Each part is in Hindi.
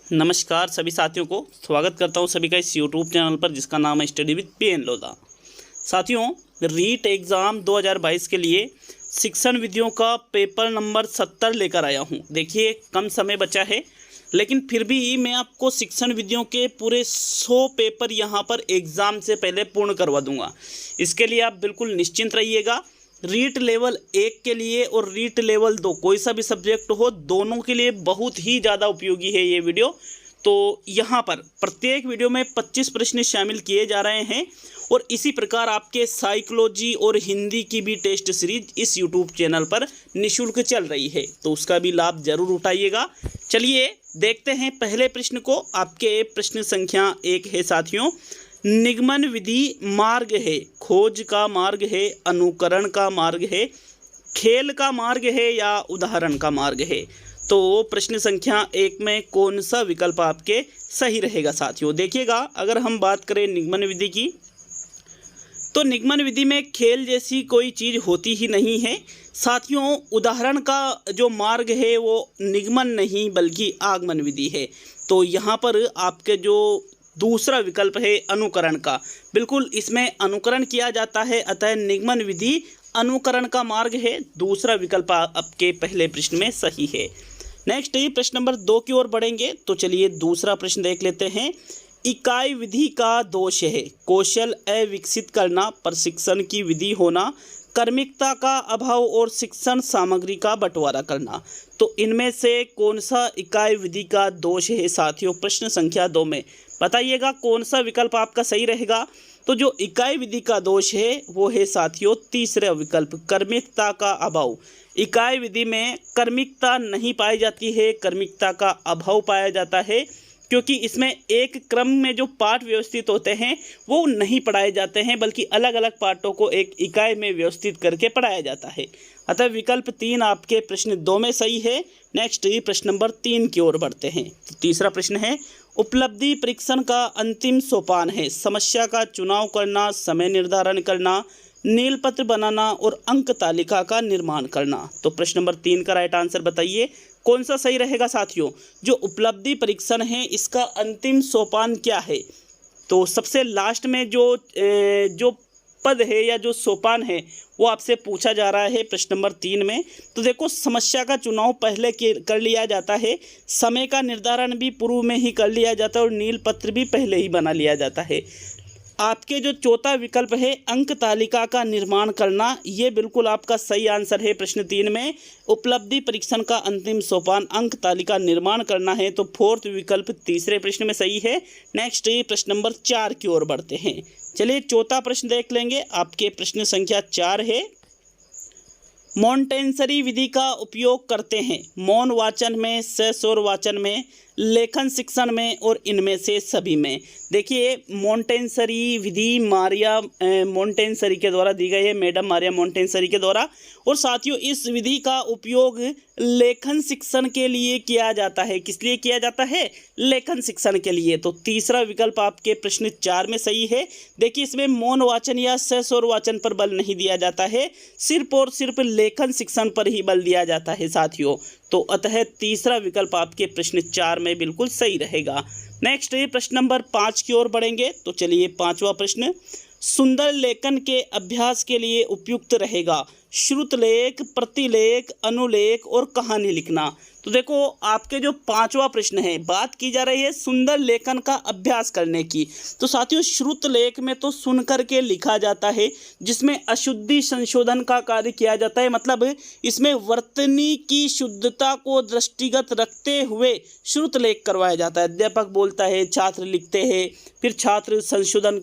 नमस्कार सभी साथियों को स्वागत करता हूं सभी का इस यूट्यूब चैनल पर जिसका नाम है स्टडी विद पीएन लोधा। साथियों, रीट एग्ज़ाम 2022 के लिए शिक्षण विधियों का पेपर नंबर 70 लेकर आया हूं। देखिए, कम समय बचा है लेकिन फिर भी मैं आपको शिक्षण विधियों के पूरे 100 पेपर यहां पर एग्ज़ाम से पहले पूर्ण करवा दूंगा। इसके लिए आप बिल्कुल निश्चिंत रहिएगा। रीट लेवल 1 के लिए और रीट लेवल 2 कोई सा भी सब्जेक्ट हो, दोनों के लिए बहुत ही ज़्यादा उपयोगी है ये वीडियो। तो यहाँ पर प्रत्येक वीडियो में 25 प्रश्न शामिल किए जा रहे हैं और इसी प्रकार आपके साइकोलॉजी और हिंदी की भी टेस्ट सीरीज इस यूट्यूब चैनल पर निःशुल्क चल रही है, तो उसका भी लाभ जरूर उठाइएगा। चलिए देखते हैं पहले प्रश्न को। आपके प्रश्न संख्या 1 है साथियों, निगमन विधि मार्ग है, खोज का मार्ग है, अनुकरण का मार्ग है, खेल का मार्ग है या उदाहरण का मार्ग है। तो प्रश्न संख्या 1 में कौन सा विकल्प आपके सही रहेगा साथियों? देखिएगा, अगर हम बात करें निगमन विधि की तो निगमन विधि में खेल जैसी कोई चीज़ होती ही नहीं है साथियों। उदाहरण का जो मार्ग है वो निगमन नहीं बल्कि आगमन विधि है। तो यहाँ पर आपके जो दूसरा विकल्प है अनुकरण का, बिल्कुल इसमें अनुकरण किया जाता है, अतः निगमन विधि अनुकरण का मार्ग है। दूसरा विकल्प आपके पहले प्रश्न में सही है। नेक्स्ट प्रश्न नंबर 2 की ओर बढ़ेंगे। तो चलिए दूसरा प्रश्न देख लेते हैं। इकाई विधि का दोष है, कौशल अविकसित करना, प्रशिक्षण की विधि होना, कर्मिकता का अभाव और शिक्षण सामग्री का बंटवारा करना। तो इनमें से कौन सा इकाई विधि का दोष है साथियों? प्रश्न संख्या 2 में बताइएगा कौन सा विकल्प आपका सही रहेगा। तो जो इकाई विधि का दोष है वो है साथियों तीसरा विकल्प, कर्मिकता का अभाव। इकाई विधि में कर्मिकता नहीं पाई जाती है, कर्मिकता का अभाव पाया जाता है, क्योंकि इसमें एक क्रम में जो पाठ व्यवस्थित होते हैं वो नहीं पढ़ाए जाते हैं, बल्कि अलग अलग पाठों को एक इकाई में व्यवस्थित करके पढ़ाया जाता है। अतः विकल्प 3 आपके प्रश्न 2 में सही है। नेक्स्ट प्रश्न नंबर 3 की ओर बढ़ते हैं। तो तीसरा प्रश्न है, उपलब्धि परीक्षण का अंतिम सोपान है, समस्या का चुनाव करना, समय निर्धारण करना, नीलपत्र बनाना और अंक तालिका का निर्माण करना। तो प्रश्न नंबर 3 का राइट आंसर बताइए कौन सा सही रहेगा साथियों? जो उपलब्धि परीक्षण है इसका अंतिम सोपान क्या है? तो सबसे लास्ट में जो पद है या जो सोपान है वो आपसे पूछा जा रहा है प्रश्न नंबर 3 में। तो देखो, समस्या का चुनाव पहले कर लिया जाता है, समय का निर्धारण भी पूर्व में ही कर लिया जाता है और नील पत्र भी पहले ही बना लिया जाता है। आपके जो चौथा विकल्प है अंक तालिका का निर्माण करना, ये बिल्कुल आपका सही आंसर है। प्रश्न 3 में उपलब्धि परीक्षण का अंतिम सोपान अंक तालिका निर्माण करना है, तो फोर्थ विकल्प तीसरे प्रश्न में सही है। नेक्स्ट प्रश्न नंबर 4 की ओर बढ़ते हैं। चलिए चौथा प्रश्न देख लेंगे। आपके प्रश्न संख्या 4 है, मॉन्टेसरी विधि का उपयोग करते हैं मौन वाचन में, सस्वर वाचन में, लेखन शिक्षण में और इनमें से सभी में। देखिए, मॉन्टेसरी विधि मारिया मॉन्टेसरी के द्वारा दी गई है, मैडम मारिया मॉन्टेसरी के द्वारा। और साथियों, इस विधि का उपयोग लेखन शिक्षण के लिए किया जाता है। किस लिए किया जाता है? लेखन शिक्षण के लिए। तो तीसरा विकल्प आपके प्रश्न 4 में सही है। देखिए, इसमें मौन वाचन या सस्वर वाचन पर बल नहीं दिया जाता है, सिर्फ और सिर्फ लेखन शिक्षण पर ही बल दिया जाता है साथियों। तो अतः तीसरा विकल्प आपके प्रश्न 4 में बिल्कुल सही रहेगा। नेक्स्ट प्रश्न नंबर 5 की ओर बढ़ेंगे। तो चलिए पांचवा प्रश्न, सुंदर लेखन के अभ्यास के लिए उपयुक्त रहेगा श्रुतलेख, प्रतिलेख, अनुलेख और कहानी लिखना। तो देखो, आपके जो पांचवा प्रश्न है, बात की जा रही है सुंदर लेखन का अभ्यास करने की। तो साथियों, श्रुतलेख में तो सुन करके लिखा जाता है, जिसमें अशुद्धि संशोधन का कार्य किया जाता है। मतलब इसमें वर्तनी की शुद्धता को दृष्टिगत रखते हुए श्रुतलेख करवाया जाता है। अध्यापक बोलता है, छात्र लिखते हैं, फिर छात्र संशोधन,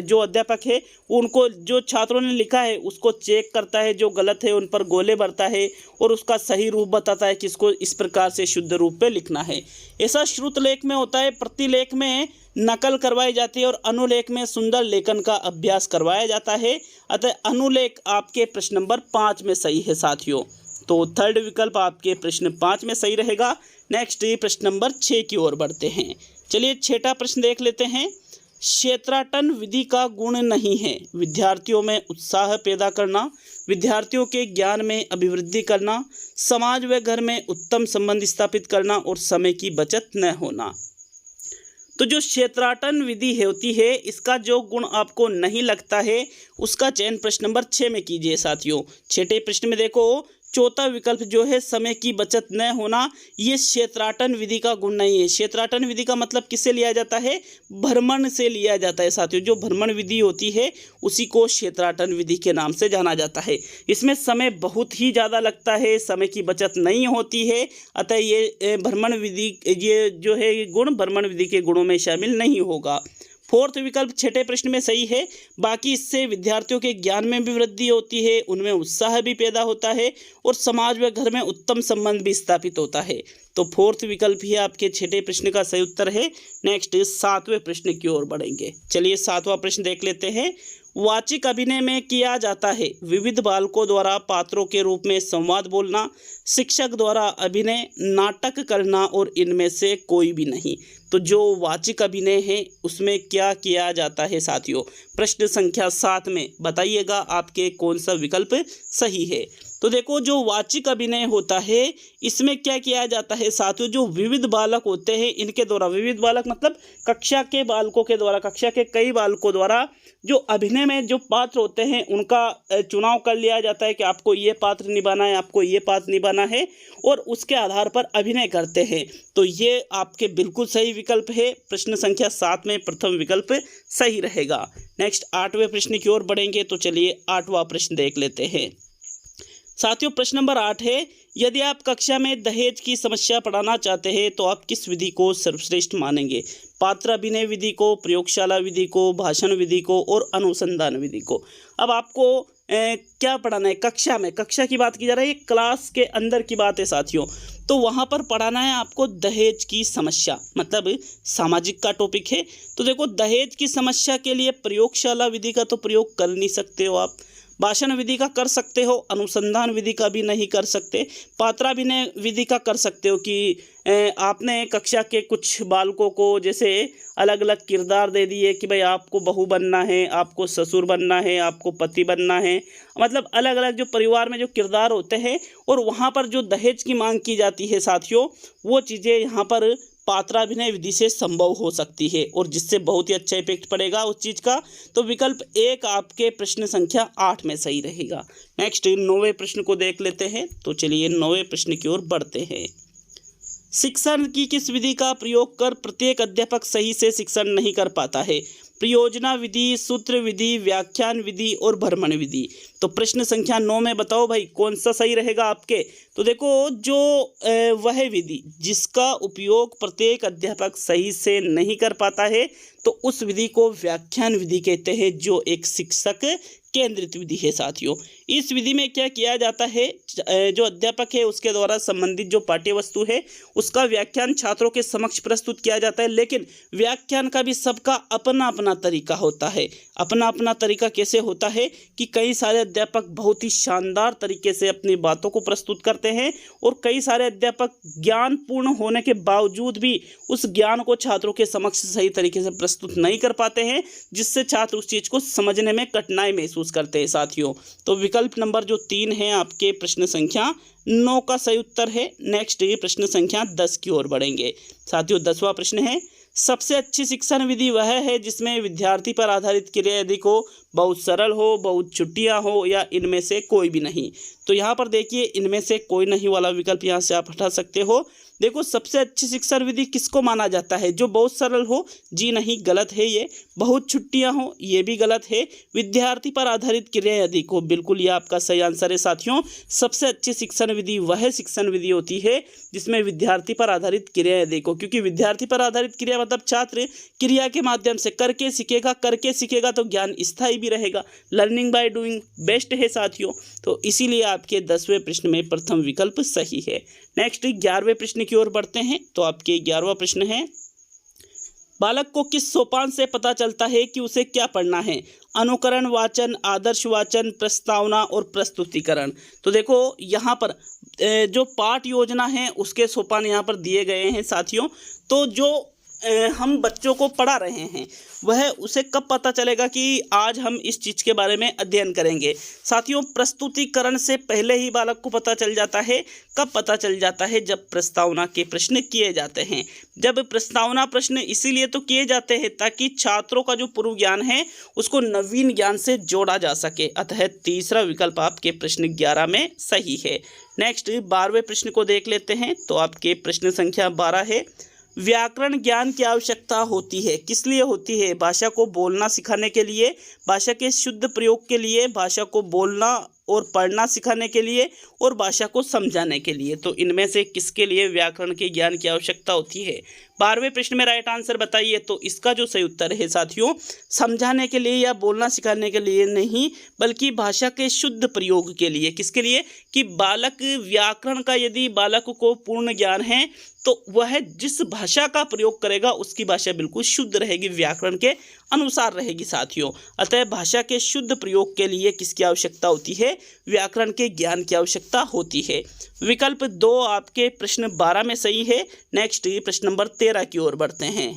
जो अध्यापक है उनको जो छात्रों ने लिखा है उसको चेक करता है, जो गलत है उन पर गोले भरता है और उसका सही रूप बताता है कि इसको इस प्रकार से शुद्ध रूप पे लिखना है। ऐसा श्रुतलेख में होता है। प्रतिलेख में नकल करवाई जाती है और अनुलेख में सुंदर लेखन का अभ्यास करवाया जाता है। अतः अनुलेख आपके प्रश्न नंबर 5 में सही है साथियों। तो थर्ड विकल्प आपके प्रश्न 5 में सही रहेगा। नेक्स्ट प्रश्न नंबर 6 की ओर बढ़ते हैं। चलिए छठा प्रश्न देख लेते हैं। क्षेत्राटन विधि का गुण नहीं है? विद्यार्थियों में उत्साह पैदा करना, विद्यार्थियों के ज्ञान में अभिवृद्धि करना, समाज व घर में उत्तम संबंध स्थापित करना और समय की बचत न होना। तो जो क्षेत्राटन विधि होती है, इसका जो गुण आपको नहीं लगता है उसका चयन प्रश्न नंबर 6 में कीजिए साथियों। छठे प्रश्न में देखो, चौथा विकल्प जो है समय की बचत न होना, ये क्षेत्राटन विधि का गुण नहीं है। क्षेत्राटन विधि का मतलब किससे लिया जाता है? भ्रमण से लिया जाता है साथियों। जो भ्रमण विधि होती है उसी को क्षेत्राटन विधि के नाम से जाना जाता है। इसमें समय बहुत ही ज़्यादा लगता है, समय की बचत नहीं होती है, अतः ये भ्रमण विधि, ये जो है ये गुण भ्रमण विधि के गुणों में शामिल नहीं होगा। फोर्थ विकल्प छठे प्रश्न में सही है। बाकी इससे विद्यार्थियों के ज्ञान में भी वृद्धि होती है, उनमें उत्साह भी पैदा होता है और समाज व घर में उत्तम संबंध भी स्थापित होता है। तो फोर्थ विकल्प ही आपके छठे प्रश्न का सही उत्तर है। नेक्स्ट 7वें प्रश्न की ओर बढ़ेंगे। चलिए 7वां प्रश्न देख लेते हैं। वाचिक अभिनय में किया जाता है विविध बालकों द्वारा पात्रों के रूप में संवाद बोलना, शिक्षक द्वारा अभिनय, नाटक करना और इनमें से कोई भी नहीं। तो जो वाचिक अभिनय है उसमें क्या किया जाता है साथियों? प्रश्न संख्या 7 में बताइएगा आपके कौन सा विकल्प सही है। तो देखो, जो वाचिक अभिनय होता है इसमें क्या किया जाता है साथियों? जो विविध बालक होते हैं इनके द्वारा, विविध बालक मतलब कक्षा के बालकों के द्वारा, कक्षा के कई बालकों द्वारा जो अभिनय में जो पात्र होते हैं उनका चुनाव कर लिया जाता है कि आपको ये पात्र निभाना है, आपको ये पात्र निभाना है, और उसके आधार पर अभिनय करते हैं। तो ये आपके बिल्कुल सही विकल्प है। प्रश्न संख्या 7 में प्रथम विकल्प सही रहेगा। नेक्स्ट 8वें प्रश्न की ओर बढ़ेंगे। तो चलिए 8वां प्रश्न देख लेते हैं साथियों। प्रश्न नंबर 8 है, यदि आप कक्षा में दहेज की समस्या पढ़ाना चाहते हैं तो आप किस विधि को सर्वश्रेष्ठ मानेंगे? पात्र अभिनय विधि को, प्रयोगशाला विधि को, भाषण विधि को और अनुसंधान विधि को। अब आपको क्या पढ़ाना है कक्षा में? कक्षा की बात की जा रही है, क्लास के अंदर की बात है साथियों। तो वहाँ पर पढ़ाना है आपको दहेज की समस्या, मतलब सामाजिक का टॉपिक है। तो देखो, दहेज की समस्या के लिए प्रयोगशाला विधि का तो प्रयोग कर नहीं सकते हो आप, भाषण विधि का कर सकते हो, अनुसंधान विधि का भी नहीं कर सकते। पात्राभिनय विधि का कर सकते हो कि आपने कक्षा के कुछ बालकों को जैसे अलग अलग किरदार दे दिए कि भाई आपको बहू बनना है, आपको ससुर बनना है, आपको पति बनना है, मतलब अलग अलग जो परिवार में जो किरदार होते हैं, और वहाँ पर जो दहेज की मांग की जाती है साथियों, वो चीज़ें यहाँ पर पात्राभिनय विधि से संभव हो सकती है और जिससे बहुत ही अच्छा इफेक्ट पड़ेगा उस चीज़ का। तो विकल्प 1 आपके प्रश्न संख्या 8 में सही रहेगा। नेक्स्ट 9वें प्रश्न को देख लेते हैं। तो चलिए 9वें प्रश्न की ओर बढ़ते हैं। शिक्षण की किस विधि का प्रयोग कर प्रत्येक अध्यापक सही से शिक्षण नहीं कर पाता है? प्रयोजना विधि, सूत्र विधि, व्याख्यान विधि और भ्रमण विधि। तो प्रश्न संख्या 9 में बताओ भाई कौन सा सही रहेगा आपके? तो देखो, जो वह विधि जिसका उपयोग प्रत्येक अध्यापक सही से नहीं कर पाता है तो उस विधि को व्याख्यान विधि कहते हैं, जो एक शिक्षक केंद्रित विधि है साथियों। इस विधि में क्या किया जाता है, जो अध्यापक है उसके द्वारा संबंधित जो पाठ्य वस्तु है उसका व्याख्यान छात्रों के समक्ष प्रस्तुत किया जाता है, लेकिन व्याख्यान का भी सबका अपना अपना तरीका होता है। अपना अपना तरीका कैसे होता है कि कई सारे अध्यापक बहुत ही शानदार तरीके से अपनी बातों को प्रस्तुत करते हैं और कई सारे अध्यापक ज्ञानपूर्ण होने के बावजूद भी उस ज्ञान को छात्रों के समक्ष सही तरीके से प्रस्तुत नहीं कर पाते हैं, जिससे छात्र उस चीज़ को समझने में कठिनाई महसूस करते हैं साथियों। तो विकल्प नंबर जो 3 है आपके प्रश्न संख्या 9 का सही उत्तर है। नेक्स्ट ये प्रश्न संख्या 10 की ओर बढ़ेंगे साथियों। 10वां प्रश्न है, सबसे अच्छी शिक्षण विधि वह है जिसमें विद्यार्थी पर आधारित क्रिया यदि को बहुत सरल हो, बहुत छुट्टियां हो या इनमें से कोई भी नहीं। तो यहाँ पर देखिए, इनमें से कोई नहीं वाला विकल्प यहाँ से आप हटा सकते हो। देखो, सबसे अच्छी शिक्षण विधि किसको माना जाता है? जो बहुत सरल हो? जी नहीं, गलत है ये। बहुत छुट्टियां हो? ये भी गलत है। विद्यार्थी पर आधारित क्रिया यदि को, बिल्कुल ये आपका सही आंसर है साथियों। सबसे अच्छी शिक्षण विधि वह शिक्षण विधि होती है जिसमें विद्यार्थी पर आधारित क्रिया यदि को, क्योंकि विद्यार्थी पर आधारित क्रिया मतलब छात्र क्रिया के माध्यम से करके सीखेगा तो ज्ञान स्थायी भी रहेगा। लर्निंग बाय डूइंग बेस्ट है साथियों। तो इसीलिए आपके 10वें प्रश्न में प्रथम विकल्प सही है। नेक्स्ट 11वें प्रश्न की ओर बढ़ते हैं। तो आपके 11वां प्रश्न है, बालक को किस सोपान से पता चलता है कि उसे क्या पढ़ना है? अनुकरण वाचन, आदर्श वाचन, प्रस्तावना और प्रस्तुतिकरण। तो देखो, यहाँ पर जो पाठ योजना है उसके सोपान यहाँ पर दिए गए हैं साथियों। तो जो हम बच्चों को पढ़ा रहे हैं वह उसे कब पता चलेगा कि आज हम इस चीज़ के बारे में अध्ययन करेंगे। साथियों, प्रस्तुतिकरण से पहले ही बालक को पता चल जाता है। कब पता चल जाता है? जब प्रस्तावना के प्रश्न किए जाते हैं। जब प्रस्तावना प्रश्न इसीलिए तो किए जाते हैं ताकि छात्रों का जो पूर्व ज्ञान है उसको नवीन ज्ञान से जोड़ा जा सके। अतः तीसरा विकल्प आपके प्रश्न 11 में सही है। नेक्स्ट 12वें प्रश्न को देख लेते हैं। तो आपके प्रश्न संख्या 12 है, व्याकरण ज्ञान की आवश्यकता होती है। किस लिए होती है? भाषा को बोलना सिखाने के लिए, भाषा के शुद्ध प्रयोग के लिए, भाषा को बोलना और पढ़ना सिखाने के लिए और भाषा को समझाने के लिए। तो इनमें से किसके लिए व्याकरण के ज्ञान की आवश्यकता होती है? 12वें प्रश्न में राइट आंसर बताइए। तो इसका जो सही उत्तर है साथियों, समझाने के लिए या बोलना सिखाने के लिए नहीं, बल्कि भाषा के शुद्ध प्रयोग के लिए। किसके लिए? कि बालक व्याकरण का यदि बालक को पूर्ण ज्ञान है तो वह जिस भाषा का प्रयोग करेगा उसकी भाषा बिल्कुल शुद्ध रहेगी, व्याकरण के अनुसार रहेगी साथियों। अतः भाषा के शुद्ध प्रयोग के लिए किसकी आवश्यकता होती है? व्याकरण के ज्ञान की आवश्यकता होती है। विकल्प 2 आपके प्रश्न 12 में सही है। नेक्स्ट प्रश्न नंबर 13 की ओर बढ़ते हैं।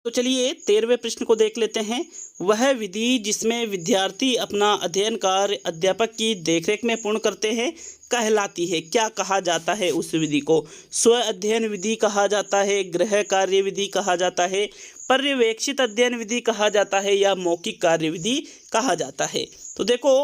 तो चलिए 13वें प्रश्न को देख लेते हैं। वह विधि जिसमें विद्यार्थी अपना अध्ययन कार्य अध्यापक की देखरेख में पूर्ण करते हैं कहलाती है। क्या कहा जाता है उस विधि को? स्व अध्ययन विधि कहा जाता है, गृह कार्य विधि कहा जाता है, पर्यवेक्षित अध्ययन विधि कहा जाता है या मौखिक कार्य विधि कहा जाता है? तो देखो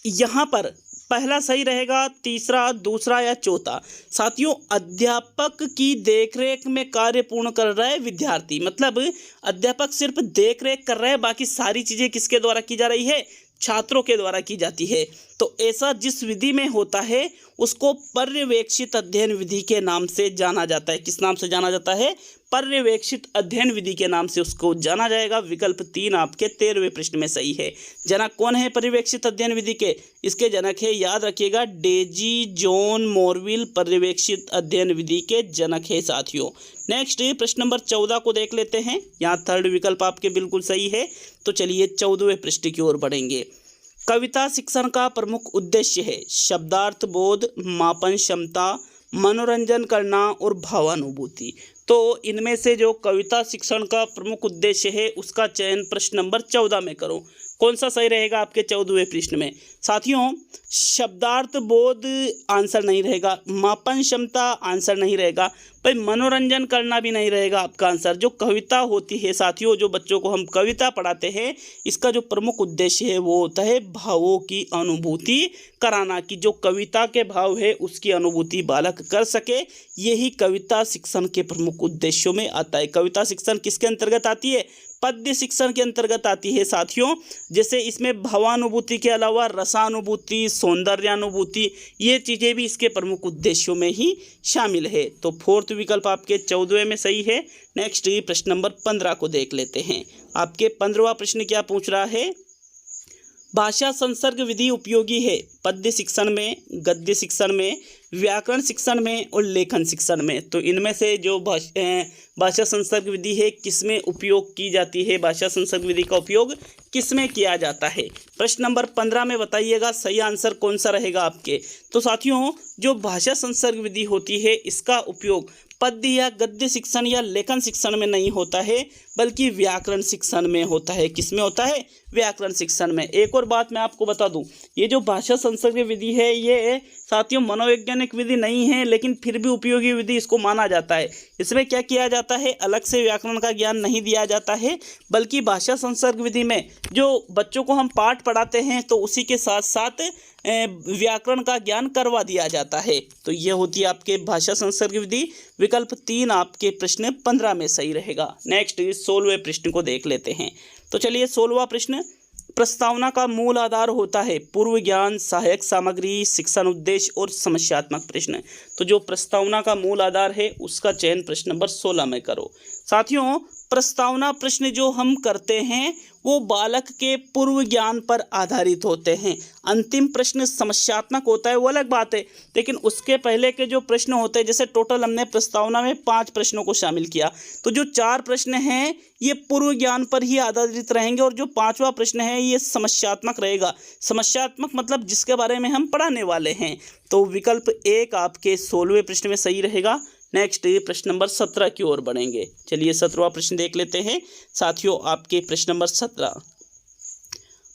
यहाँ पर पहला सही रहेगा, तीसरा, दूसरा या चौथा। साथियों, अध्यापक की देखरेख में कार्य पूर्ण कर रहा है विद्यार्थी, मतलब अध्यापक सिर्फ देखरेख कर रहा है, बाकी सारी चीज़ें किसके द्वारा की जा रही है? छात्रों के द्वारा की जाती है। तो ऐसा जिस विधि में होता है उसको पर्यवेक्षित अध्ययन विधि के नाम से जाना जाता है। किस नाम से जाना जाता है? पर्यवेक्षित अध्ययन विधि के नाम से उसको जाना जाएगा। विकल्प 3 आपके 13वें प्रश्न में सही है। जनक कौन है पर्यवेक्षित अध्ययन विधि के? इसके जनक है, याद रखिएगा, डेजी जॉन मोरविल पर्यवेक्षित अध्ययन विधि के जनक है साथियों। नेक्स्ट प्रश्न नंबर 14 को देख लेते हैं। यहाँ थर्ड विकल्प आपके बिल्कुल सही है। तो चलिए 14वें प्रश्न की ओर बढ़ेंगे। कविता शिक्षण का प्रमुख उद्देश्य है शब्दार्थ बोध, मापन क्षमता, मनोरंजन करना और भावानुभूति। तो इनमें से जो कविता शिक्षण का प्रमुख उद्देश्य है उसका चयन प्रश्न नंबर 14 में करो। कौन सा सही रहेगा आपके 14वें प्रश्न में? साथियों, शब्दार्थ बोध आंसर नहीं रहेगा, मापन क्षमता आंसर नहीं रहेगा, भाई मनोरंजन करना भी नहीं रहेगा आपका आंसर। जो कविता होती है साथियों, जो बच्चों को हम कविता पढ़ाते हैं, इसका जो प्रमुख उद्देश्य है वो होता है भावों की अनुभूति कराना, कि जो कविता के भाव है उसकी अनुभूति बालक कर सके। यही कविता शिक्षण के प्रमुख उद्देश्यों में आता है। कविता शिक्षण किसके अंतर्गत आती है? पद्य शिक्षण के अंतर्गत आती है साथियों। जैसे इसमें भावानुभूति के अलावा रसानुभूति, सौंदर्यानुभूति, ये चीज़ें भी इसके प्रमुख उद्देश्यों में ही शामिल है। तो फोर्थ विकल्प आपके 14वें में सही है। नेक्स्ट प्रश्न नंबर 15 को देख लेते हैं। आपके 15वां प्रश्न क्या पूछ रहा है? भाषा संसर्ग विधि उपयोगी है पद्य शिक्षण में, गद्य शिक्षण में, व्याकरण शिक्षण में और लेखन शिक्षण में। तो इनमें से जो भाषा संसर्ग विधि है किसमें उपयोग की जाती है? भाषा संसर्ग विधि का उपयोग किसमें किया जाता है? प्रश्न नंबर 15 में बताइएगा सही आंसर कौन सा रहेगा आपके। तो साथियों, जो भाषा संसर्ग विधि होती है इसका उपयोग पद्य या गद्य शिक्षण या लेखन शिक्षण में नहीं होता है, बल्कि व्याकरण शिक्षण में होता है। किसमें होता है? व्याकरण शिक्षण में। एक और बात मैं आपको बता दूं, ये जो भाषा संसर्ग विधि है ये साथियों मनोवैज्ञानिक विधि नहीं है, लेकिन फिर भी उपयोगी विधि इसको माना जाता है। इसमें क्या किया जाता है? अलग से व्याकरण का ज्ञान नहीं दिया जाता है, बल्कि भाषा संसर्ग विधि में जो बच्चों को हम पाठ पढ़ाते हैं तो उसी के साथ साथ व्याकरण का ज्ञान करवा दिया जाता है। तो ये होती है आपके भाषा संसर्ग विधि। विकल्प 3 आपके प्रश्न 15 में सही रहेगा। नेक्स्ट 16वें प्रश्न को देख लेते हैं। तो चलिए 16वां प्रश्न, प्रस्तावना का मूल आधार होता है पूर्व ज्ञान, सहायक सामग्री, शिक्षण उद्देश्य और समस्यात्मक प्रश्न। तो जो प्रस्तावना का मूल आधार है उसका चयन प्रश्न नंबर 16 में करो। साथियों, प्रस्तावना प्रश्न जो हम करते हैं वो बालक के पूर्व ज्ञान पर आधारित होते हैं। अंतिम प्रश्न समस्यात्मक होता है वो अलग बात है, लेकिन उसके पहले के जो प्रश्न होते हैं, जैसे टोटल हमने प्रस्तावना में 5 प्रश्नों को शामिल किया, तो जो 4 प्रश्न हैं ये पूर्व ज्ञान पर ही आधारित रहेंगे और जो 5वां प्रश्न है ये समस्यात्मक रहेगा। समस्यात्मक मतलब जिसके बारे में हम पढ़ाने वाले हैं। तो विकल्प 1 आपके 16वें प्रश्न में सही रहेगा। नेक्स्ट प्रश्न नंबर 17 की ओर बढ़ेंगे। चलिए 17वां प्रश्न देख लेते हैं साथियों। आपके प्रश्न नंबर 17,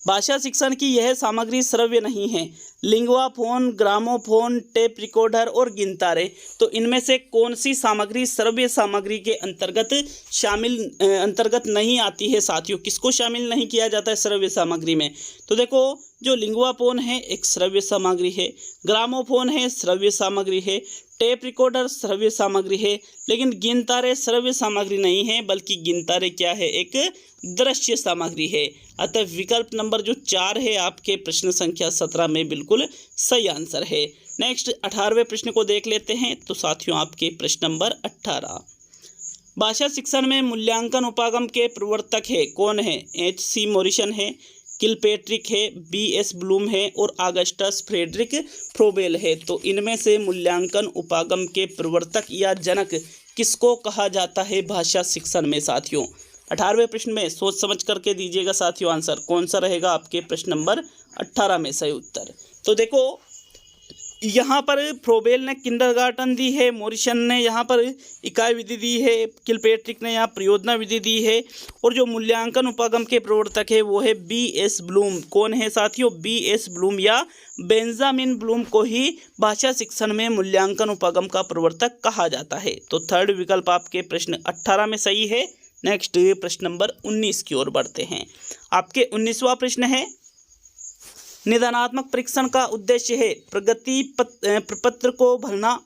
भाषा शिक्षण की यह सामग्री श्रव्य नहीं है। Lingua phone, gramophone, tape recorder और गिनतारे। तो इनमें से कौन सी सामग्री श्रव्य सामग्री के अंतर्गत नहीं आती है साथियों? किसको शामिल नहीं किया जाता है श्रव्य सामग्री में? तो देखो, जो लिंगुआ फोन है एक श्रव्य सामग्री है, ग्रामोफोन है श्रव्य सामग्री है, टेप रिकॉर्डर श्रव्य सामग्री है, लेकिन गिनतारे श्रव्य सामग्री नहीं है, बल्कि गिनतारे क्या है? एक दृश्य सामग्री है। अतः विकल्प नंबर जो 4 है आपके प्रश्न संख्या 17 में बिल्कुल सही आंसर है। नेक्स्ट 18वें प्रश्न को देख लेते हैं। तो साथियों आपके प्रश्न नंबर 18, भाषा शिक्षण में मूल्यांकन उपागम के प्रवर्तक है कौन है? H.C. मॉरिसन है, किलपेट्रिक है, B.S. ब्लूम है और ऑगस्टस फ्रेडरिक फ्रोबेल है। तो इनमें से मूल्यांकन उपागम के प्रवर्तक या जनक किसको कहा जाता है भाषा शिक्षण में साथियों? 18वें प्रश्न में सोच समझ करके दीजिएगा साथियों आंसर। कौन सा रहेगा आपके प्रश्न नंबर 18 में सही उत्तर? तो देखो, यहाँ पर फ्रोबेल ने किंडरगार्टन दी है, मॉरिसन ने यहाँ पर इकाई विधि दी है, किलपेट्रिक ने यहाँ प्रयोजना विधि दी है, और जो मूल्यांकन उपागम के प्रवर्तक है वो है B.S. ब्लूम। कौन है साथियों? B.S. ब्लूम या बेंजामिन ब्लूम को ही भाषा शिक्षण में मूल्यांकन उपागम का प्रवर्तक कहा जाता है। तो थर्ड विकल्प आपके प्रश्न 18 में सही है। नेक्स्ट प्रश्न नंबर 19 की ओर बढ़ते हैं। आपके 19वां प्रश्न है, निदानात्मक परीक्षण का उद्देश्य है प्रगति प्रपत्र को भरना,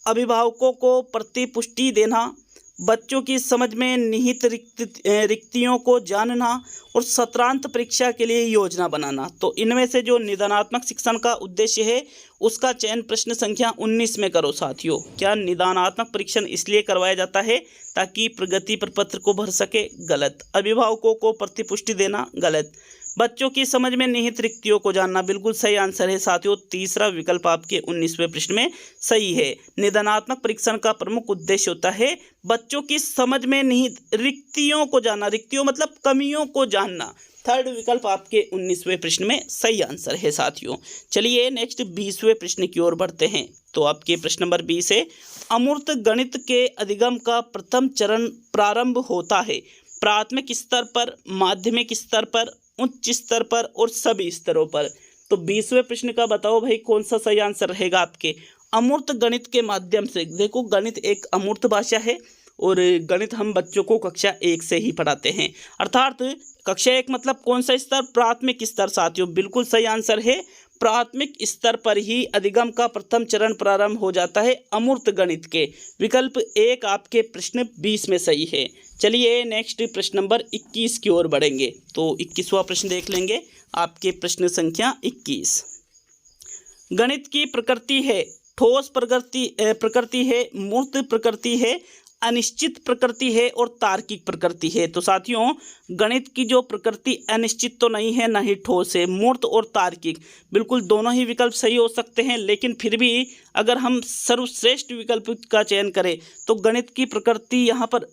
अभिभावकों को प्रतिपुष्टि देना, बच्चों की समझ में निहित रिक्तियों को जानना और सत्रांत परीक्षा के लिए योजना बनाना। तो इनमें से जो निदानात्मक शिक्षण का उद्देश्य है उसका चयन प्रश्न संख्या 19 में करो साथियों। क्या निदानात्मक परीक्षण इसलिए करवाया जाता है ताकि प्रगति प्रपत्र को भर सके? गलत। अभिभावकों को प्रतिपुष्टि देना? गलत। बच्चों की समझ में निहित रिक्तियों को जानना? बिल्कुल सही आंसर है साथियों। तीसरा विकल्प आपके 19वें प्रश्न में सही है। निदानात्मक परीक्षण का प्रमुख उद्देश्य होता है बच्चों की समझ में निहित रिक्तियों को जानना। रिक्तियों मतलब कमियों को जानना। थर्ड विकल्प आपके 19वें प्रश्न में सही आंसर है साथियों। चलिए नेक्स्ट 20वें प्रश्न की ओर बढ़ते हैं। तो आपके प्रश्न नंबर 20 है, अमूर्त गणित के अधिगम का प्रथम चरण प्रारंभ होता है प्राथमिक स्तर पर, माध्यमिक स्तर पर, उच्च स्तर पर और सभी स्तरों पर। तो 20वें प्रश्न का बताओ भाई कौन सा सही आंसर रहेगा आपके? अमूर्त गणित के माध्यम से। देखो, गणित एक अमूर्त भाषा है और गणित हम बच्चों को कक्षा 1 से ही पढ़ाते हैं, अर्थात कक्षा 1 मतलब कौन सा स्तर? प्राथमिक स्तर साथियों। बिल्कुल सही आंसर है। प्राथमिक स्तर पर ही अधिगम का प्रथम चरण प्रारंभ हो जाता है अमूर्त गणित के। विकल्प 1 आपके प्रश्न 20 में सही है। चलिए नेक्स्ट प्रश्न नंबर 21 की ओर बढ़ेंगे। तो 21वां प्रश्न देख लेंगे। आपके प्रश्न संख्या 21, गणित की प्रकृति है ठोस प्रकृति है, मूर्त प्रकृति है, अनिश्चित प्रकृति है और तार्किक प्रकृति है। तो साथियों, गणित की जो प्रकृति अनिश्चित तो नहीं है, ना ही ठोस है। मूर्त और तार्किक बिल्कुल दोनों ही विकल्प सही हो सकते हैं, लेकिन फिर भी अगर हम सर्वश्रेष्ठ विकल्प का चयन करें तो गणित की प्रकृति यहाँ पर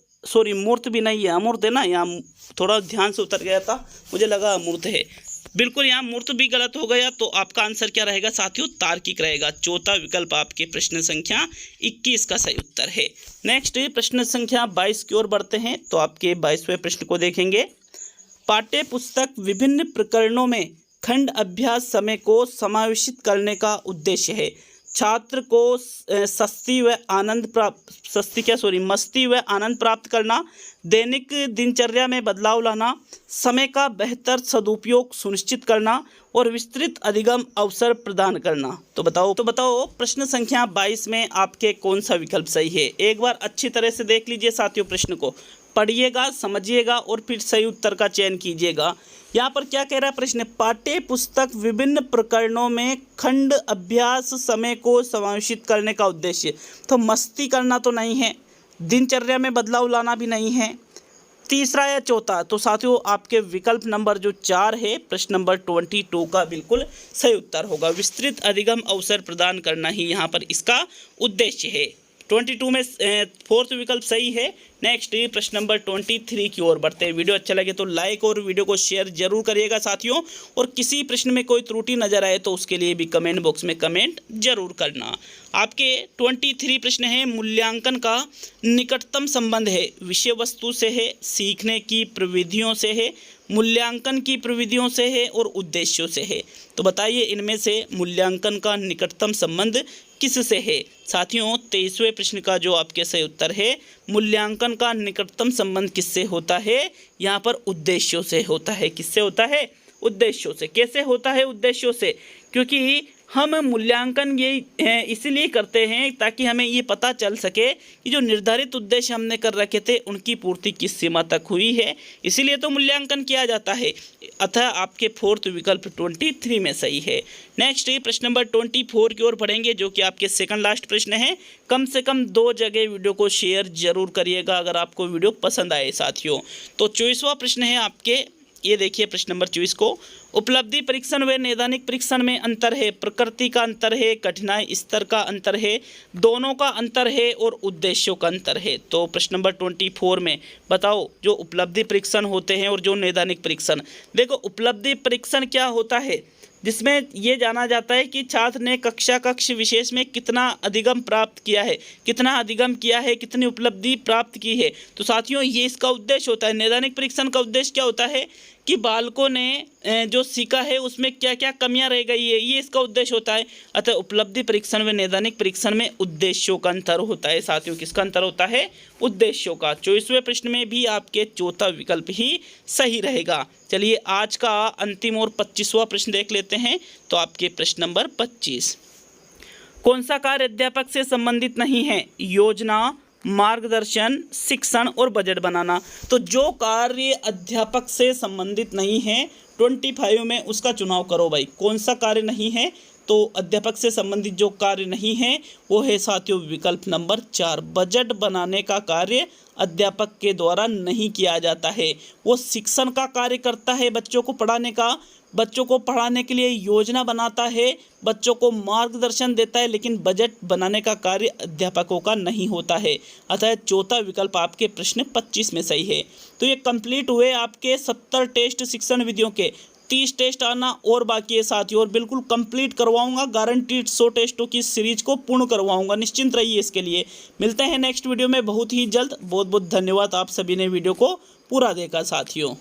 मूर्त भी नहीं है, अमूर्त है ना। यहाँ थोड़ा ध्यान से उतर गया था, मुझे लगा अमूर्त है। बिल्कुल यहाँ मूर्त भी गलत हो गया। तो आपका आंसर क्या रहेगा साथियों? तार्किक रहेगा। चौथा विकल्प आपके प्रश्न संख्या 21 का सही उत्तर है। नेक्स्ट प्रश्न संख्या 22 की ओर बढ़ते हैं। तो आपके 22वें प्रश्न को देखेंगे। पाठ्य पुस्तक विभिन्न प्रकरणों में खंड अभ्यास समय को समावेशित करने का उद्देश्य है छात्र को मस्ती व आनंद प्राप्त करना, दैनिक दिनचर्या में बदलाव लाना, समय का बेहतर सदुपयोग सुनिश्चित करना और विस्तृत अधिगम अवसर प्रदान करना। तो बताओ प्रश्न संख्या 22 में आपके कौन सा विकल्प सही है? एक बार अच्छी तरह से देख लीजिए साथियों, प्रश्न को पढ़िएगा, समझिएगा और फिर सही उत्तर का चयन कीजिएगा। यहाँ पर क्या कह रहा है प्रश्न? पाठ्य पुस्तक विभिन्न प्रकरणों में खंड अभ्यास समय को समावेशित करने का उद्देश्य। तो मस्ती करना तो नहीं है, दिनचर्या में बदलाव लाना भी नहीं है, तीसरा या चौथा। तो साथियों आपके विकल्प नंबर जो 4 है प्रश्न नंबर 22 का बिल्कुल सही उत्तर होगा। विस्तृत अधिगम अवसर प्रदान करना ही यहाँ पर इसका उद्देश्य है। 22 में फोर्थ विकल्प सही है। नेक्स्ट प्रश्न नंबर 23 की ओर बढ़ते हैं। वीडियो अच्छा लगे तो लाइक और वीडियो को शेयर जरूर करिएगा साथियों, और किसी प्रश्न में कोई त्रुटि नजर आए तो उसके लिए भी कमेंट बॉक्स में कमेंट जरूर करना। आपके 23 प्रश्न है, मूल्यांकन का निकटतम संबंध है विषय वस्तु से है, सीखने की प्रविधियों से है, मूल्यांकन की प्रविधियों से है और उद्देश्यों से है। तो बताइए इनमें से मूल्यांकन का निकटतम संबंध किससे है। साथियों 23वें प्रश्न का जो आपके सही उत्तर है, मूल्यांकन का निकटतम संबंध किससे होता है, यहाँ पर उद्देश्यों से होता है। किससे होता है? उद्देश्यों से। कैसे होता है? उद्देश्यों से, क्योंकि हम मूल्यांकन ये इसलिए करते हैं ताकि हमें ये पता चल सके कि जो निर्धारित उद्देश्य हमने कर रखे थे उनकी पूर्ति किस सीमा तक हुई है, इसीलिए तो मूल्यांकन किया जाता है। अतः आपके फोर्थ विकल्प 23 में सही है। नेक्स्ट प्रश्न नंबर 24 की ओर बढ़ेंगे, जो कि आपके सेकंड लास्ट प्रश्न है। कम से कम 2 जगह वीडियो को शेयर जरूर करिएगा अगर आपको वीडियो पसंद आए साथियों। तो 24वां प्रश्न है आपके, ये देखिए प्रश्न नंबर 24 को, उपलब्धि परीक्षण व नैदानिक परीक्षण में अंतर है, प्रकृति का अंतर है, कठिनाई स्तर का अंतर है, दोनों का अंतर है और उद्देश्यों का अंतर है। तो प्रश्न नंबर 24 में बताओ जो उपलब्धि परीक्षण होते हैं और जो नैदानिक परीक्षण। देखो उपलब्धि परीक्षण क्या होता है, जिसमें ये जाना जाता है कि छात्र ने कक्ष विशेष में कितना अधिगम प्राप्त किया है, कितना अधिगम किया है, कितनी उपलब्धि प्राप्त की है। तो साथियों ये इसका उद्देश्य होता है। नैदानिक परीक्षण का उद्देश्य क्या होता है कि बालकों ने जो सीखा है उसमें क्या क्या कमियां रह गई है, ये इसका उद्देश्य होता है। अतः उपलब्धि परीक्षण व नैदानिक परीक्षण में उद्देश्यों का अंतर होता है साथियों। किसका अंतर होता है? उद्देश्यों का। 24वें प्रश्न में भी आपके चौथा विकल्प ही सही रहेगा। चलिए आज का अंतिम और 25वां प्रश्न देख लेते हैं। तो आपके प्रश्न नंबर 25, कौन सा कार्य अध्यापक से संबंधित नहीं है? योजना, मार्गदर्शन, शिक्षण और बजट बनाना। तो जो कार्य अध्यापक से संबंधित नहीं है 25 में उसका चुनाव करो भाई। कौन सा कार्य नहीं है? तो अध्यापक से संबंधित जो कार्य नहीं है वो है साथियों विकल्प नंबर 4, बजट बनाने का कार्य अध्यापक के द्वारा नहीं किया जाता है। वो शिक्षण का कार्य करता है, बच्चों को पढ़ाने का, बच्चों को पढ़ाने के लिए योजना बनाता है, बच्चों को मार्गदर्शन देता है, लेकिन बजट बनाने का कार्य अध्यापकों का नहीं होता है। अतः चौथा विकल्प आपके प्रश्न 25 में सही है। तो ये कंप्लीट हुए आपके 70 टेस्ट शिक्षण विधियों के। 30 टेस्ट आना और बाकी है साथियों, और बिल्कुल कंप्लीट करवाऊंगा, गारंटीड 100 टेस्टों की सीरीज को पूर्ण करवाऊंगा, निश्चिंत रहिए इसके लिए। मिलते हैं नेक्स्ट वीडियो में बहुत ही जल्द। बहुत बहुत धन्यवाद, आप सभी ने वीडियो को पूरा देखा साथियों।